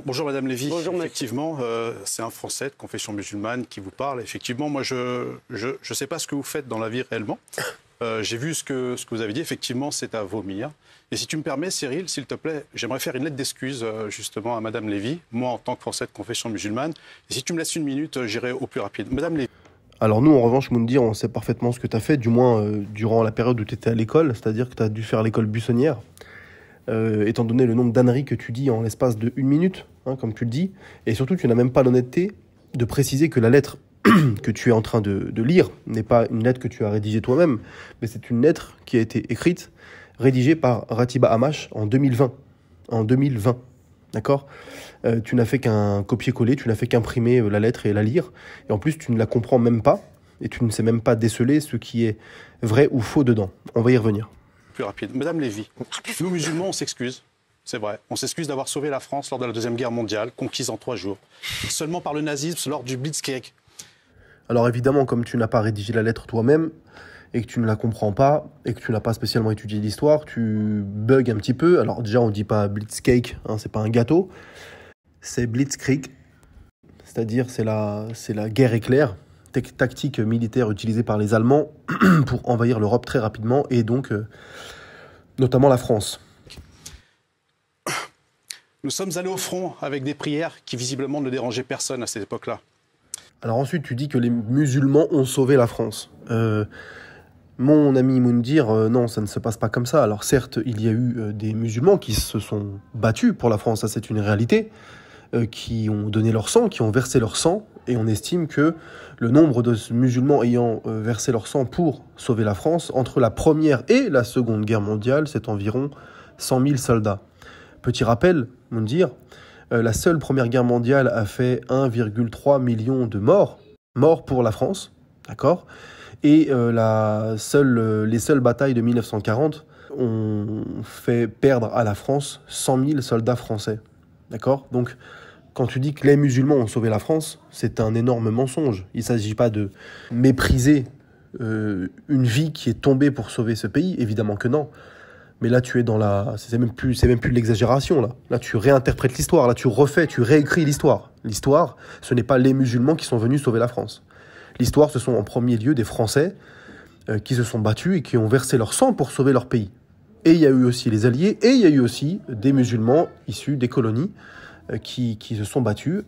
Bonjour Madame Lévy. Bonjour, effectivement, c'est un Français de confession musulmane qui vous parle. Effectivement, moi je sais pas ce que vous faites dans la vie réellement. J'ai vu ce que vous avez dit. Effectivement, c'est à vomir. Et si tu me permets, Cyril, s'il te plaît, j'aimerais faire une lettre d'excuse justement à Madame Lévy, moi en tant que Français de confession musulmane. Et si tu me laisses une minute, j'irai au plus rapide. Madame Lévy. Alors nous, en revanche, Moundir, on sait parfaitement ce que tu as fait, du moins durant la période où tu étais à l'école, c'est-à-dire que tu as dû faire l'école buissonnière, étant donné le nombre d'âneries que tu dis en l'espace de 1 minute, hein, comme tu le dis, et surtout tu n'as même pas l'honnêteté de préciser que la lettre que tu es en train de lire n'est pas une lettre que tu as rédigée toi-même, mais c'est une lettre qui a été écrite, rédigée par Ratiba Hamash en 2020. En 2020. D'accord ? Tu n'as fait qu'un copier-coller, tu n'as fait qu'imprimer la lettre et la lire. Et en plus, tu ne la comprends même pas. Et tu ne sais même pas déceler ce qui est vrai ou faux dedans. On va y revenir. Plus rapide. Madame Lévy, nous musulmans, on s'excuse. C'est vrai. On s'excuse d'avoir sauvé la France lors de la Deuxième Guerre mondiale, conquise en 3 jours. Seulement par le nazisme lors du Blitzkrieg. Alors évidemment, comme tu n'as pas rédigé la lettre toi-même, et que tu ne la comprends pas, et que tu n'as pas spécialement étudié l'histoire, tu bugs un petit peu. Alors déjà, on ne dit pas Blitzkrieg, hein, c'est pas un gâteau. C'est Blitzkrieg, c'est-à-dire c'est la guerre éclair, tactique militaire utilisée par les Allemands pour envahir l'Europe très rapidement, et donc notamment la France. Nous sommes allés au front avec des prières qui visiblement ne dérangeaient personne à cette époque-là. Alors ensuite, tu dis que les musulmans ont sauvé la France. Mon ami Moundir, non, ça ne se passe pas comme ça. Alors certes, il y a eu des musulmans qui se sont battus pour la France, ça c'est une réalité, qui ont donné leur sang, qui ont versé leur sang, et on estime que le nombre de musulmans ayant versé leur sang pour sauver la France, entre la Première et la Seconde Guerre mondiale, c'est environ 100 000 soldats. Petit rappel, Moundir, la seule Première Guerre mondiale a fait 1,3 million de morts pour la France, d'accord ? Et les seules batailles de 1940 ont fait perdre à la France 100 000 soldats français. D'accord ? Donc, quand tu dis que les musulmans ont sauvé la France, c'est un énorme mensonge. Il ne s'agit pas de mépriser une vie qui est tombée pour sauver ce pays, évidemment que non. Mais là, tu es dans c'est même plus de l'exagération, là. Là, tu réinterprètes l'histoire, là, tu réécris l'histoire. L'histoire, ce n'est pas les musulmans qui sont venus sauver la France. L'histoire, ce sont en premier lieu des Français qui se sont battus et qui ont versé leur sang pour sauver leur pays. Et il y a eu aussi les Alliés, et il y a eu aussi des musulmans issus des colonies qui se sont battus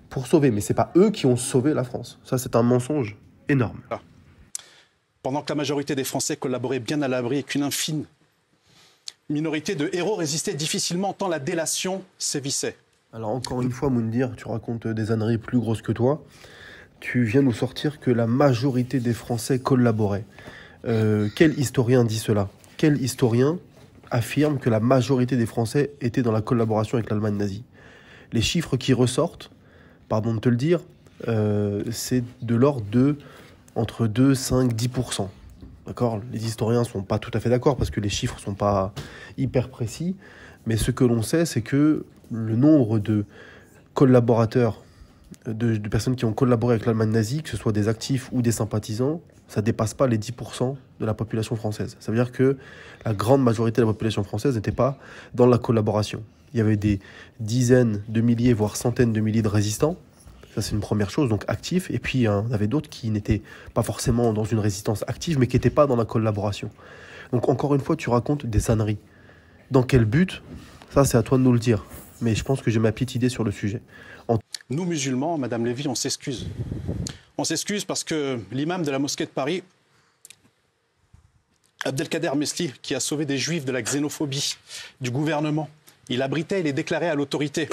pour sauver. Mais ce n'est pas eux qui ont sauvé la France. Ça, c'est un mensonge énorme. Pendant que la majorité des Français collaboraient bien à l'abri et qu'une infime minorité de héros résistait difficilement tant la délation sévissait. Alors encore une fois, Moundir, tu racontes des âneries plus grosses que toi. Tu viens nous sortir que la majorité des Français collaboraient. Quel historien dit cela ? Quel historien affirme que la majorité des Français étaient dans la collaboration avec l'Allemagne nazie ? Les chiffres qui ressortent, pardon de te le dire, c'est de l'ordre de entre 2, 5, 10%. D'accord ? Les historiens ne sont pas tout à fait d'accord parce que les chiffres ne sont pas hyper précis. Mais ce que l'on sait, c'est que le nombre de collaborateurs, de personnes qui ont collaboré avec l'Allemagne nazie, que ce soit des actifs ou des sympathisants, ça ne dépasse pas les 10% de la population française. Ça veut dire que la grande majorité de la population française n'était pas dans la collaboration. Il y avait des dizaines de milliers, voire centaines de milliers de résistants. Ça, c'est une première chose, donc actifs. Et puis, il y en avait d'autres qui n'étaient pas forcément dans une résistance active, mais qui n'étaient pas dans la collaboration. Donc, encore une fois, tu racontes des âneries. Dans quel but ? Ça, c'est à toi de nous le dire. Mais je pense que j'ai ma petite idée sur le sujet. Nous, musulmans, Madame Lévy, on s'excuse. On s'excuse parce que l'imam de la mosquée de Paris, Abdelkader Mesli, qui a sauvé des juifs de la xénophobie du gouvernement, il abritait et les déclarait à l'autorité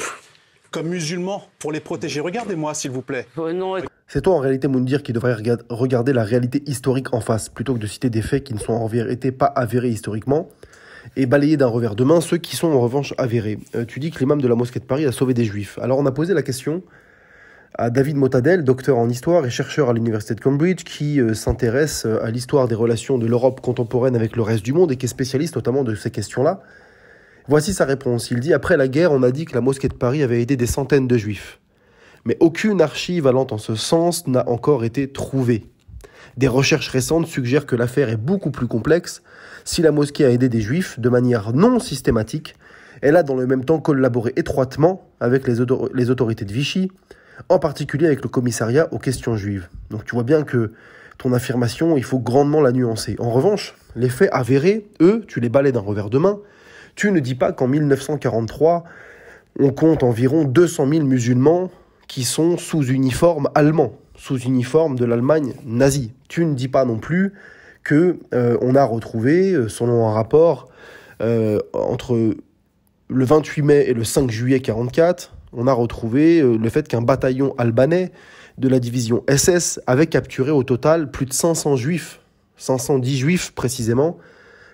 comme musulmans pour les protéger. Regardez-moi, s'il vous plaît. Non. C'est toi, en réalité, Moundir, qui devrait regarder la réalité historique en face, plutôt que de citer des faits qui ne sont en vérité pas avérés historiquement, et balayer d'un revers de main ceux qui sont en revanche avérés. Tu dis que l'imam de la mosquée de Paris a sauvé des juifs. Alors on a posé la question à David Motadel, docteur en histoire et chercheur à l'université de Cambridge, qui s'intéresse à l'histoire des relations de l'Europe contemporaine avec le reste du monde et qui est spécialiste notamment de ces questions-là. Voici sa réponse. Il dit « Après la guerre, on a dit que la mosquée de Paris avait aidé des centaines de juifs. Mais aucune archive allant en ce sens n'a encore été trouvée. Des recherches récentes suggèrent que l'affaire est beaucoup plus complexe. Si la mosquée a aidé des juifs de manière non systématique, Elle a dans le même temps collaboré étroitement avec les autorités de Vichy, en particulier avec le commissariat aux questions juives. Donc tu vois bien que ton affirmation, il faut grandement la nuancer. En revanche, les faits avérés, eux, tu les balayes d'un revers de main. Tu ne dis pas qu'en 1943, on compte environ 200 000 musulmans qui sont sous uniforme allemand, sous uniforme de l'Allemagne nazie. Tu ne dis pas non plus que on a retrouvé, selon un rapport, entre le 28 mai et le 5 juillet 1944, on a retrouvé le fait qu'un bataillon albanais de la division SS avait capturé au total plus de 500 juifs, 510 juifs précisément,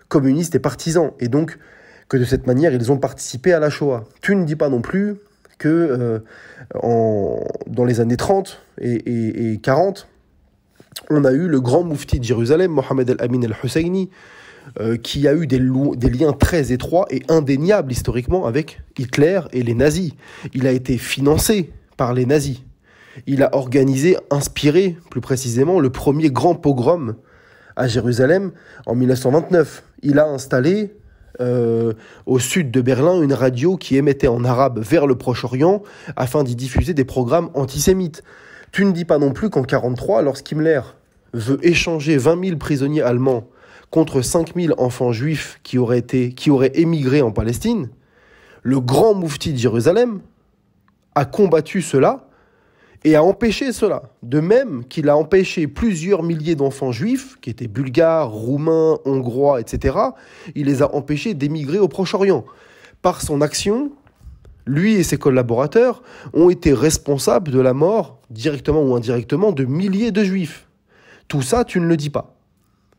communistes et partisans, et donc que de cette manière ils ont participé à la Shoah. Tu ne dis pas non plus que dans les années 30 et 40, on a eu le grand moufti de Jérusalem, Mohamed El-Amin El-Husseini, qui a eu des liens très étroits et indéniables historiquement avec Hitler et les nazis. Il a été financé par les nazis. Il a organisé, inspiré plus précisément, le premier grand pogrom à Jérusalem en 1929. Il a installé au sud de Berlin une radio qui émettait en arabe vers le Proche-Orient afin d'y diffuser des programmes antisémites. Tu ne dis pas non plus qu'en 1943, lorsqu'Himmler veut échanger 20 000 prisonniers allemands contre 5 000 enfants juifs qui auraient émigré en Palestine, le grand moufti de Jérusalem a combattu cela et a empêché cela. De même qu'il a empêché plusieurs milliers d'enfants juifs, qui étaient bulgares, roumains, hongrois, etc., il les a empêchés d'émigrer au Proche-Orient. Par son action, lui et ses collaborateurs ont été responsables de la mort, directement ou indirectement, de milliers de juifs. Tout ça, tu ne le dis pas.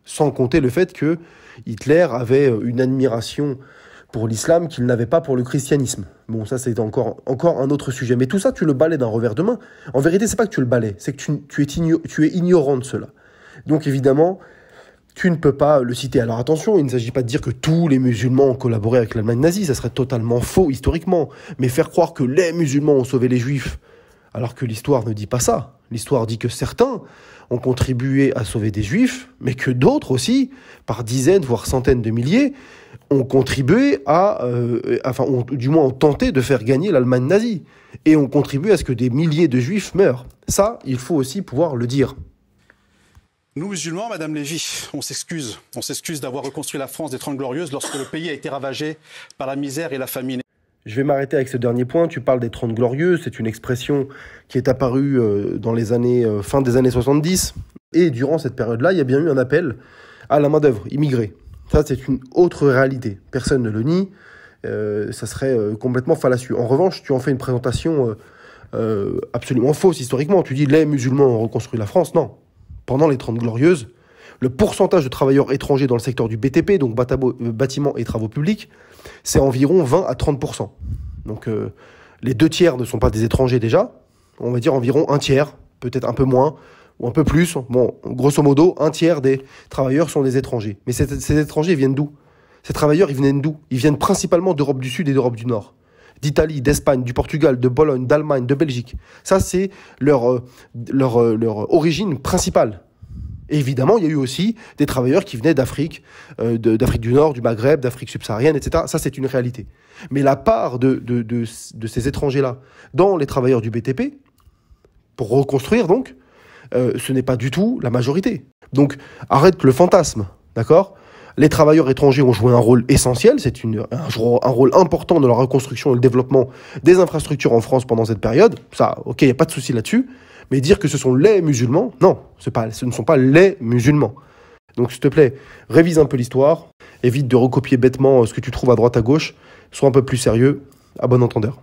Sans compter le fait que Hitler avait une admiration pour l'islam qu'il n'avait pas pour le christianisme. Bon, ça c'est encore un autre sujet. Mais tout ça, tu le balais d'un revers de main. En vérité, c'est pas que tu le balais, c'est que tu es ignorant de cela. Donc évidemment, tu ne peux pas le citer. Alors attention, il ne s'agit pas de dire que tous les musulmans ont collaboré avec l'Allemagne nazie, ça serait totalement faux historiquement. Mais faire croire que les musulmans ont sauvé les juifs, alors que l'histoire ne dit pas ça. L'histoire dit que certains ont contribué à sauver des juifs, mais que d'autres aussi, par dizaines, voire centaines de milliers, ont contribué du moins ont tenté de faire gagner l'Allemagne nazie, et ont contribué à ce que des milliers de juifs meurent. Ça, il faut aussi pouvoir le dire. Nous, musulmans, Madame Lévy, on s'excuse. On s'excuse d'avoir reconstruit la France des 30 Glorieuses lorsque le pays a été ravagé par la misère et la famine. Je vais m'arrêter avec ce dernier point. Tu parles des 30 Glorieuses. C'est une expression qui est apparue dans les années, fin des années 70. Et durant cette période-là, il y a bien eu un appel à la main-d'œuvre immigrée. Ça, c'est une autre réalité. Personne ne le nie. Ça serait complètement fallacieux. En revanche, tu en fais une présentation absolument fausse historiquement. Tu dis les musulmans ont reconstruit la France. Non. Pendant les 30 Glorieuses, le pourcentage de travailleurs étrangers dans le secteur du BTP, donc bâtiments et travaux publics, c'est environ 20 à 30%. Donc les 2 tiers ne sont pas des étrangers déjà. On va dire environ 1 tiers, peut-être un peu moins ou un peu plus. Bon, grosso modo, 1 tiers des travailleurs sont des étrangers. Mais ces étrangers viennent d'où? Ces travailleurs, ils viennent d'où? Ils viennent principalement d'Europe du Sud et d'Europe du Nord. D'Italie, d'Espagne, du Portugal, de Bologne, d'Allemagne, de Belgique. Ça, c'est leur origine principale. Et évidemment, il y a eu aussi des travailleurs qui venaient d'Afrique, d'Afrique du Nord, du Maghreb, d'Afrique subsaharienne, etc. Ça, c'est une réalité. Mais la part de ces étrangers-là dans les travailleurs du BTP, pour reconstruire donc, ce n'est pas du tout la majorité. Donc, arrête le fantasme, d'accord ? Les travailleurs étrangers ont joué un rôle essentiel, c'est un rôle important dans la reconstruction et le développement des infrastructures en France pendant cette période. Ça, ok, il n'y a pas de souci là-dessus. Mais dire que ce sont les musulmans, non, ce ne sont pas les musulmans. Donc s'il te plaît, révise un peu l'histoire, évite de recopier bêtement ce que tu trouves à droite à gauche, sois un peu plus sérieux, à bon entendeur.